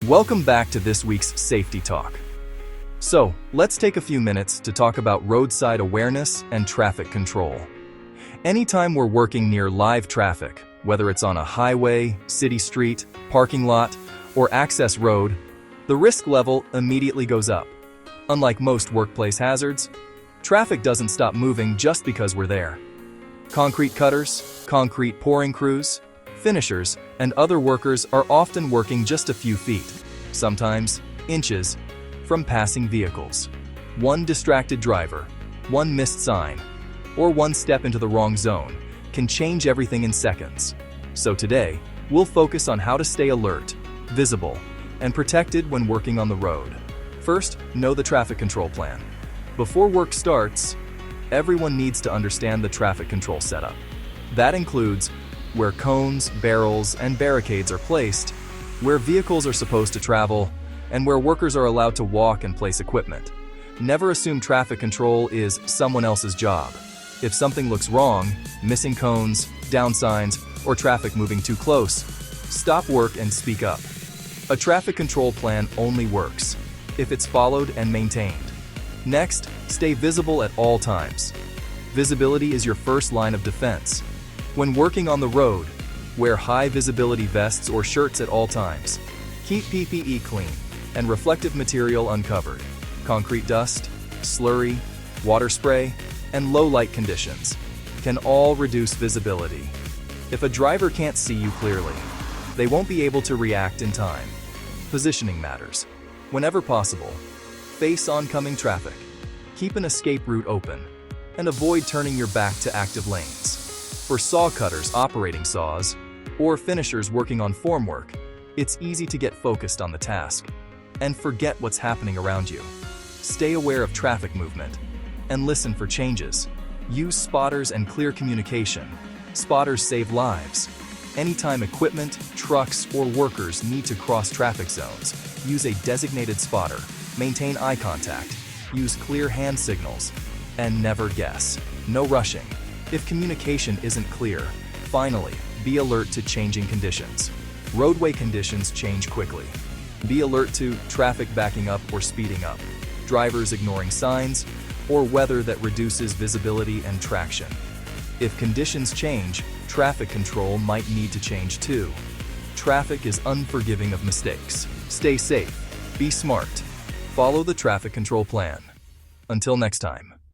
Welcome back to this week's Safety Talk. So, let's take a few minutes to talk about roadside awareness and traffic control. Anytime we're working near live traffic, whether it's on a highway, city street, parking lot, or access road, the risk level immediately goes up. Unlike most workplace hazards, traffic doesn't stop moving just because we're there. Concrete cutters, concrete pouring crews, finishers, and other workers are often working just a few feet, sometimes inches, from passing vehicles. One distracted driver, one missed sign, or one step into the wrong zone can change everything in seconds. So today, we'll focus on how to stay alert, visible, and protected when working on the road. First, know the traffic control plan. Before work starts, everyone needs to understand the traffic control setup. That includes where cones, barrels, and barricades are placed, where vehicles are supposed to travel, and where workers are allowed to walk and place equipment. Never assume traffic control is someone else's job. If something looks wrong, missing cones, down signs, or traffic moving too close, stop work and speak up. A traffic control plan only works if it's followed and maintained. Next, stay visible at all times. Visibility is your first line of defense. When working on the road, wear high visibility vests or shirts at all times. Keep PPE clean and reflective material uncovered. Concrete dust, slurry, water spray, and low light conditions can all reduce visibility. If a driver can't see you clearly, they won't be able to react in time. Positioning matters. Whenever possible, face oncoming traffic. Keep an escape route open and avoid turning your back to active lanes. For saw cutters operating saws or finishers working on formwork, it's easy to get focused on the task and forget what's happening around you. Stay aware of traffic movement and listen for changes. Use spotters and clear communication. Spotters save lives. Anytime equipment, trucks, or workers need to cross traffic zones, use a designated spotter. Maintain eye contact. Use clear hand signals. And never guess. No rushing. If communication isn't clear, finally, be alert to changing conditions. Roadway conditions change quickly. Be alert to traffic backing up or speeding up, drivers ignoring signs, or weather that reduces visibility and traction. If conditions change, traffic control might need to change too. Traffic is unforgiving of mistakes. Stay safe, be smart, follow the traffic control plan. Until next time.